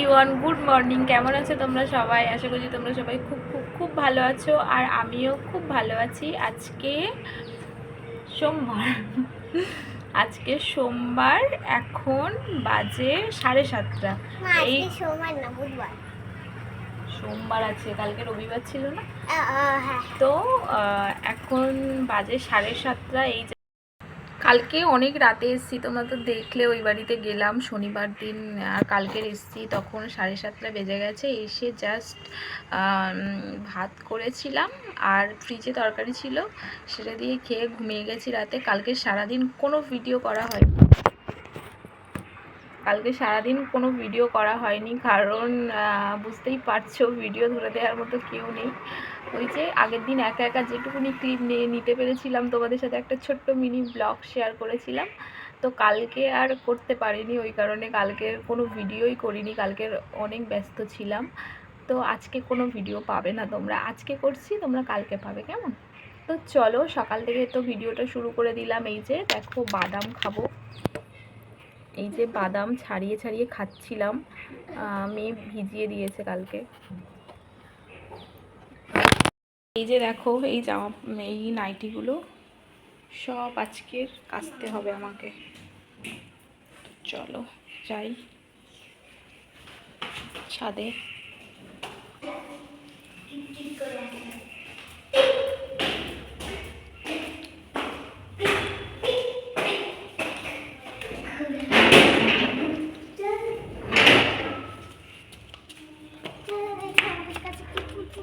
Everyone, good morning. কেমন আছো তোমরা সবাই? আশা করছি তোমরা সবাই খুব খুব খুব ভালো আছো, আর আমিও খুব ভালো আছি। আজকে সোমবার আজকে সোমবার, এখন বাজে 7:30। এই সোমবার না, বুধবার। সোমবার আছে, কালকে রবিবার ছিল না? তো এখন বাজে 7:30। এই কালকে অনেক রাতে এসেছি, তোমরা তো দেখলে ওই বাড়িতে গেলাম শনিবার দিন, আর কালকের এসেছি তখন 7:30 বেজে গেছে। এসে জাস্ট ভাত করেছিলাম আর ফ্রিজে তরকারি ছিল, সেটা দিয়ে খেয়ে ঘুমিয়ে গেছি রাতে। কালকে সারাদিন কোনো ভিডিও করা হয়নি। কারণ বুঝতেই পারছো, ভিডিও ধরে দেওয়ার মতো কেউ নেই। ওই যে আগের দিন একা একা যেটুকুনি ক্লিপ নিতে পেরেছিলাম, তোমাদের সাথে একটা ছোট্ট মিনি ব্লগ শেয়ার করেছিলাম। তো কালকে আর করতে পারিনি, ওই কারণে কালকে কোনো ভিডিওই করিনি। কালকের অনেক ব্যস্ত ছিলাম। তো আজকে কোনো ভিডিও পাবে না তোমরা, আজকে করছি, তোমরা কালকে পাবে, কেমন? তো চলো, সকাল থেকে তো ভিডিওটা শুরু করে দিলাম। এই যে দেখো, বাদাম খাবো। এই যে বাদাম ছাড়িয়ে ছাড়িয়ে খাচ্ছিলাম, মেয়ে ভিজিয়ে দিয়েছে কালকে। এই যে দেখো, এই নাইটিগুলো সব আজকের কাচতে হবে আমাকে। চলো যাই ছাদে।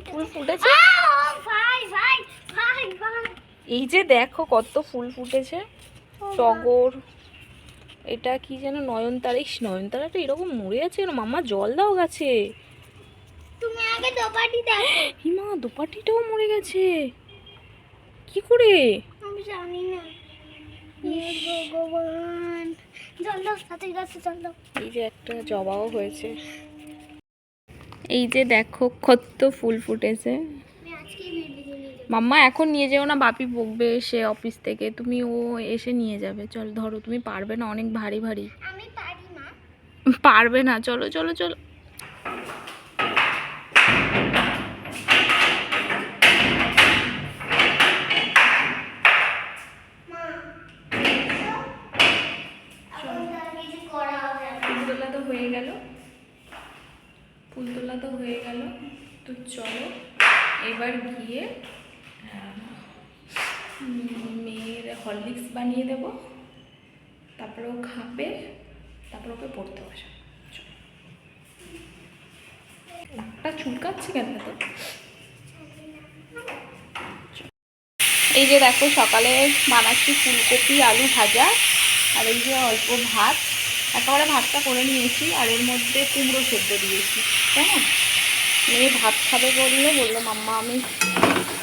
ফুল ফুটেছে, এই যে দেখো কত ফুল ফুটেছে। টগর, এটা কি যেন নয়নতারা। নয়নতারাটা এরকম মরে আছে কেন? মাম্মা জল দাও গাছে। তুমি আগে দোপাটি দেখো। হিমা, দোপাটিটাও মরে গেছে, কি করে? আমি জানি না। ভগবান, জল দাও, সাথে গাছে জল দাও। এই যে একটা জবাও হয়েছে। এই যে দেখো কত ফুল ফুটেছে। মাম্মা এখন নিয়ে যেও না, বাপি বকবে এসে অফিস থেকে। তুমি ও এসে নিয়ে যাবে। চল ধরো, তুমি পারবে না, অনেক ভারী ভারী। আমি পারি না। পারবে না, চলো চলো চলো। ফুলতোলা তো হয়ে গেল, তো চলো এবার গিয়ে মেয়ের হরলিক্স বানিয়ে দেবো, তারপরে ও খাবে, তারপর ওকে পড়তে বসা। নাকটা চুলকাচ্ছে কেন তো? এই যে দেখো, সকালে বানাচ্ছি ফুলকপি আলু ভাজা, আর এই যে অল্প ভাত, একেবারে ভাতটা করে নিয়েছি, আর এর মধ্যে কুমড়ো সেদ্ধ দিয়েছি। কেমন? মেয়ে ভাত খাবে বললো মাম্মা আমি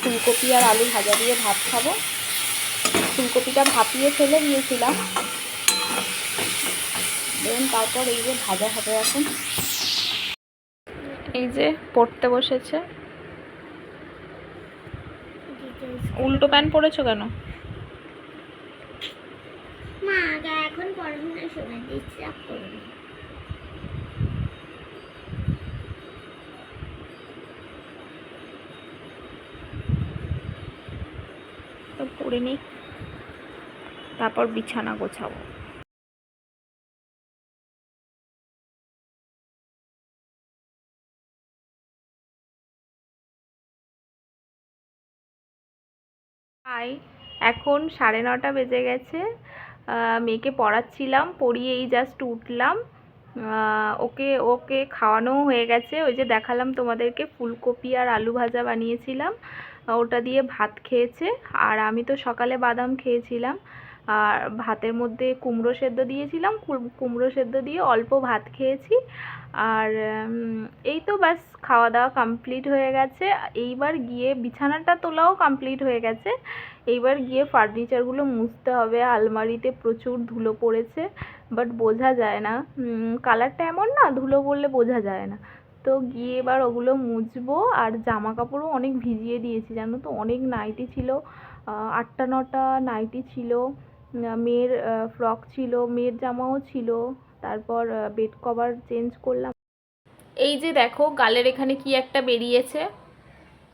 ফুলকপি আর আলু ভাজা দিয়ে ভাত খাবো। ফুলকপিটা ভাপিয়ে ফেলে দিয়েছিলাম, দেন তারপর এই যে ভাজা হবে এখন। এই যে পড়তে বসেছে। উল্টো প্যান্ট পরেছো কেন? মা আগে এখন পড়াশোনা শুনে ডিস্টার্ব করবে। তো পরে নি, তারপর বিছানা গোছাবো। হাই, এখন 9:30 বেজে গেছে। মেয়েকে পড়াচ্ছিলাম, পড়িয়ে এই জাস্ট উঠলাম। ওকে ওকে খাওয়ানো হয়ে গেছে। ওই যে দেখালাম তোমাদেরকে, ফুলকপি আর আলু ভাজা বানিয়েছিলাম, ওটা দিয়ে ভাত খেয়েছে। আর আমি তো সকালে বাদাম খেয়েছিলাম, আর ভাতের মধ্যে কুমড়ো সেদ্ধ দিয়েছিলাম, কুমড়ো সেদ্ধ দিয়ে অল্প ভাত খেয়েছি। আর এই তো ব্যাস, খাওয়া দাওয়া কমপ্লিট হয়ে গেছে। এইবার গিয়ে বিছানাটা তোলাও কমপ্লিট হয়ে গেছে। এইবার গিয়ে ফার্নিচারগুলো মুছতে হবে। আলমারিতে প্রচুর ধুলো পড়েছে, বাট বোঝা যায় না, কালারটা এমন না, ধুলো পড়লে বোঝা যায় না। তো গিয়ে এবার ওগুলো মুছবো। আর জামা কাপড়ও অনেক ভিজিয়ে দিয়েছি, জানো তো, অনেক নাইটি ছিল, 8টা 9টা নাইটি ছিল, মেয়ের ফ্রক ছিল, মেয়ের জামাও ছিল। তারপর বেড কভার চেঞ্জ করলাম। এই যে দেখো গালের এখানে কি একটা বেরিয়েছে,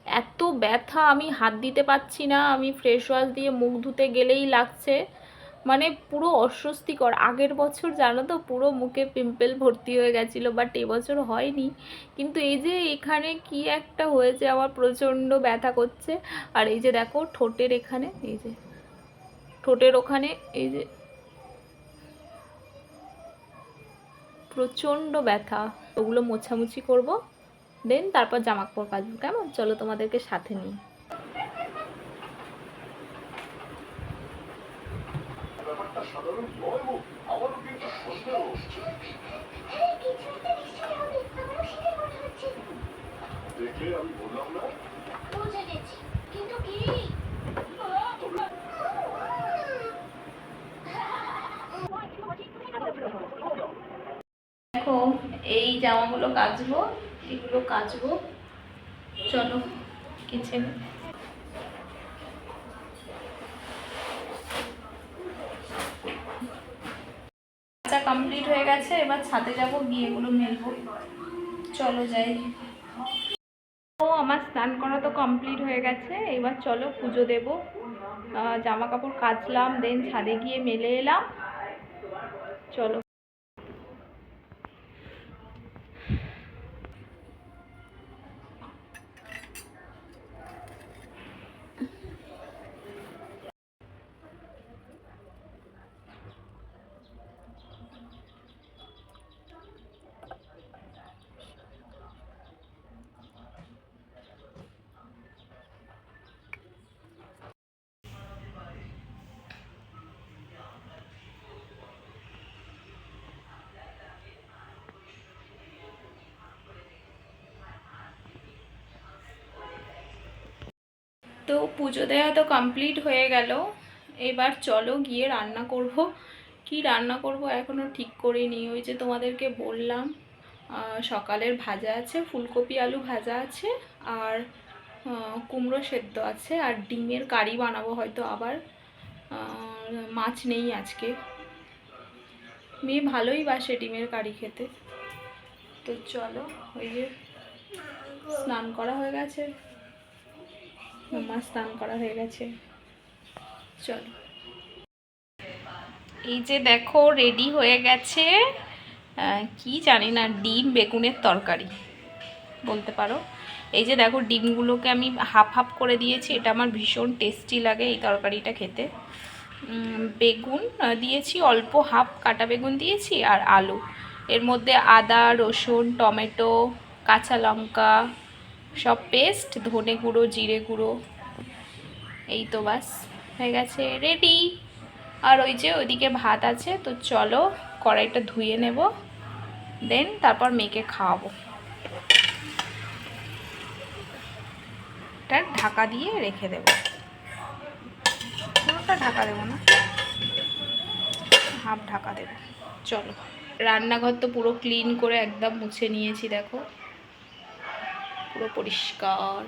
এত ব্যথা, আমি হাত দিতে পারছি না, আমি ফ্রেশ ওয়াশ দিয়ে মুখ ধুতে গেলেই লাগছে, মানে পুরো অস্বস্তিকর। আগের বছর জানো তো পুরো মুখে পিম্পল ভর্তি হয়ে গেছিলো, বাট এবছর হয়নি, কিন্তু এই যে এখানে কি একটা হয়েছে আমার প্রচণ্ড ব্যথা করছে। আর এই যে দেখো ঠোঁটের এখানে, এই যে ঠোঁটের ওখানে এই যে প্রচণ্ড ব্যথা, ওগুলো মোছামুছি করব, দেন তারপর জামা কাপড় কাচবো। কেমন, চলো তোমাদেরকে সাথে নিই। দেখো এই জামাগুলো কাচবো, এগুলো কাচবো, চলো কিচেনে। কাচা কমপ্লিট হয়ে গেছে, এবার ছাদে যাব, গিয়ে এগুলো মেলবো, চলো যাই। ও আমার স্নান করা তো কমপ্লিট হয়ে গেছে, এবার চলো পুজো দেবো। জামা কাপড় কাচলাম, দেন ছাদে গিয়ে মেলে এলাম, চলো। তো পুজো দেওয়া তো কমপ্লিট হয়ে গেল, এবার চলো গিয়ে রান্না করব। কি রান্না করব এখনও ঠিক করিনি, ওই যে তোমাদেরকে বললাম সকালের ভাজা আছে, ফুলকপি আলু ভাজা আছে, আর কুমড়ো সেদ্ধ আছে, আর ডিমের কারি বানাবো হয়তো আবার। মাছ নেই আজকে, মেয়ে ভালোই বাসে ডিমের কারি খেতে। তো চলো, ওই যে স্নান করা হয়ে গেছে, মাম্মা স্নান করা হয়ে গেছে, চলো। এই যে দেখো রেডি হয়ে গেছে, কি জানি না, ডিম বেগুনের তরকারি বলতে পারো। এই যে দেখো ডিমগুলোকে আমি হাফ হাফ করে দিয়েছি, এটা আমার ভীষণ টেস্টি লাগে এই তরকারিটা খেতে। বেগুন দিয়েছি অল্প, হাফ কাটা বেগুন দিয়েছি, আর আলু, এর মধ্যে আদা রসুন টমেটো কাঁচা লঙ্কা সব পেস্ট, ধনে গুঁড়ো জিরে গুঁড়ো, এই তো বাস হয়ে গেছে রেডি। আর ওই যে ওইদিকে ভাত আছে, তো চলো কড়াইটা ধুয়ে নেব, দেন তারপর মেয়েকে খাওয়াবো। এটা ঢাকা দিয়ে রেখে দেবো, পুরোটা ঢাকা দেবো না, হাফ ঢাকা দেবো। চলো, রান্নাঘর তো পুরো ক্লিন করে একদম মুছে নিয়েছি, দেখো পুরো পরিষ্কার।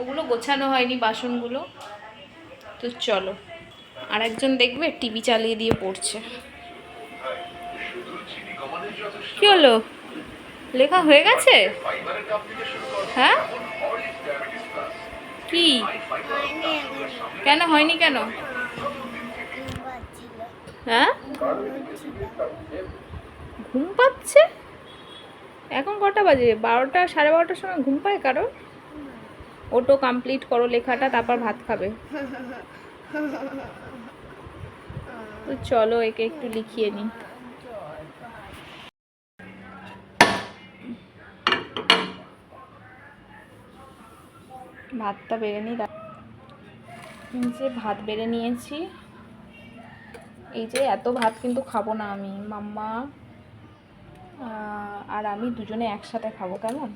ওগুলো গোছানো হয়নি বাসনগুলো, তো চলো। আর একজন দেখবে টিভি চালিয়ে দিয়ে পড়ছে। কি হলো, লেখা হয়ে গেছে? হ্যাঁ কি, কেন হয়নি কেন? হ্যাঁ ঘুম পাচ্ছে? এখন কটা বাজে? 12টা, 12:30টার সময় ঘুম পায় কারো? ওটো কমপ্লিট করো লেখাটা, তারপর ভাত খাবে। তো চলো একে একটু লিখিয়ে নিই। ভাতটা বেড়ে নিই, যে ভাত বেড়ে নিয়েছি। এই যে এত ভাত কিন্তু খাবো না আমি, মাম্মা আর আমি দুজনে একসাথে খাবো, কেমন?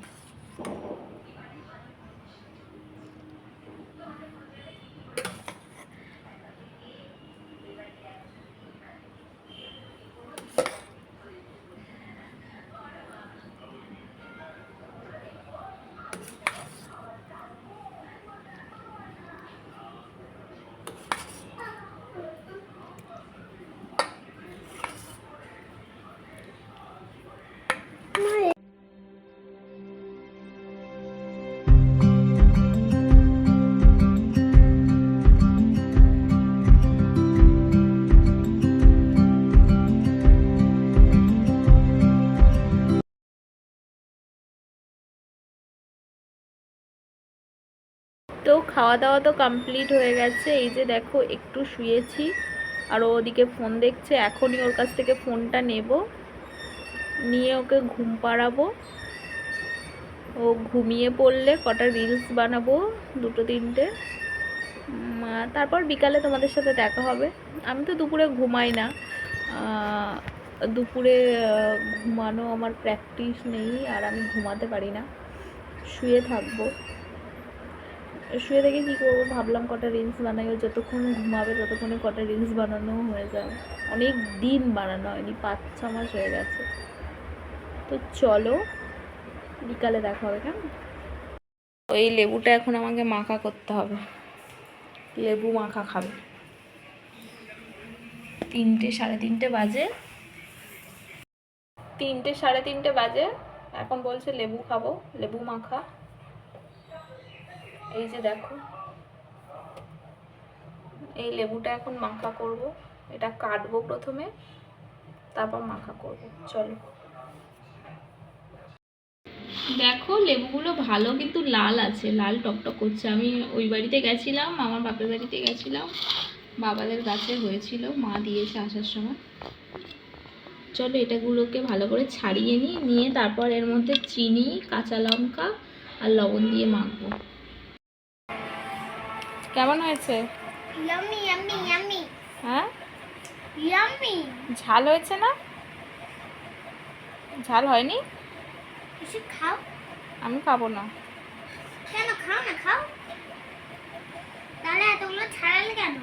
খাওয়া দাওয়া তো কমপ্লিট হয়ে গেছে। এই যে দেখো একটু শুয়েছি আর ও ওদিকে ফোন দেখছে। এখনই ওর কাছ থেকে ফোনটা নেব, নিয়ে ওকে ঘুম পাড়াবো। ও ঘুমিয়ে পড়লে কটা রিলস বানাবো, 2-3টে। তারপর বিকালে তোমাদের সাথে দেখা হবে। আমি তো দুপুরে ঘুমাই না, দুপুরে ঘুমানো আমার প্র্যাকটিস নেই, আর আমি ঘুমাতে পারি না, শুয়ে থাকবো। শুয়ে থেকে কী করবো ভাবলাম কটা রিলস বানাই। ও যতক্ষণ ঘুমাবে ততক্ষণে কটা রিলস বানানো হয়ে যাবে। অনেক দিন বানানো হয়নি, 5-6 মাস হয়ে গেছে। তো চলো বিকালে দেখা হবে কেমন। এই লেবুটা এখন আমাকে মাখা করতে হবে, লেবু মাখা খাবে। 3-3:30 বাজে, 3-3:30 বাজে। এখন বলছে লেবু খাবো, লেবু মাখা। এই যে দেখো, এই লেবুটা এখন মাখা করব। এটা কাটবো প্রথমে, তারপর মাখা করব। চলো দেখো, লেবুগুলো ভালো কিন্তু লাল আছে, লাল টকটক করছে। আমি ওই বাড়িতে গেছিলাম, আমার বাপের বাড়িতে গেছিলাম, বাবাদের গাছে হয়েছিল, মা দিয়েছে আসার সময়। চলো এটাগুলোকে ভালো করে ছাড়িয়ে নিয়ে তারপর এর মধ্যে চিনি, কাঁচা লঙ্কা আর লবণ দিয়ে মাখবো। কেমন হয়েছে? Yummy yummy yummy. হ্যাঁ, ইয়াম্মি। ঝাল হয়েছে না? ঝাল হয়নি? এসে খাও। আমি খাবো না। কেন খাও না, খাও। তাহলে এতগুলো ছাড়ালে কেন?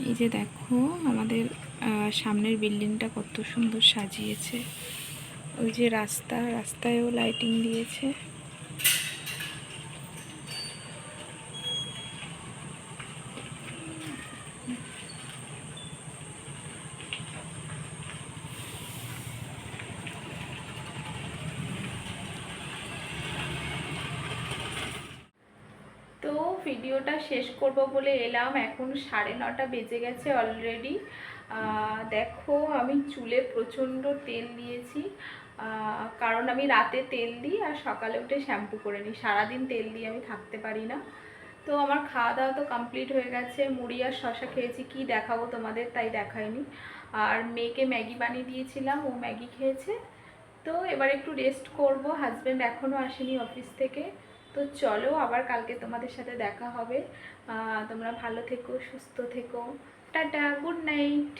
এই যে দেখো আমাদের সামনের বিল্ডিংটা কত সুন্দর সাজিয়েছে। ওই যে রাস্তায়ও লাইটিং দিয়েছে। তো ভিডিওটা শেষ করব বলে এলাম। এখন 9:30 বেজে গেছে অলরেডি। দেখো আমি চুলে প্রচণ্ড তেল দিয়েছি, কারণ আমি রাতে তেল দিই আর সকালে উঠে শ্যাম্পু করে নিই। সারাদিন তেল দিয়ে আমি থাকতে পারি না। তো আমার খাওয়া দাওয়া তো কমপ্লিট হয়ে গেছে। মুড়ি আর শশা খেয়েছি, কি দেখাবো তোমাদের, তাই দেখাইনি। আর মেয়েকে ম্যাগি বানিয়ে দিয়েছিলাম, ও ম্যাগি খেয়েছে। তো এবার একটু রেস্ট করব। হাজব্যান্ড এখনও আসেনি অফিস থেকে। তো চলো আবার কালকে তোমাদের সাথে দেখা হবে। তোমরা ভালো থেকো, সুস্থ থেকো। Tata, good night.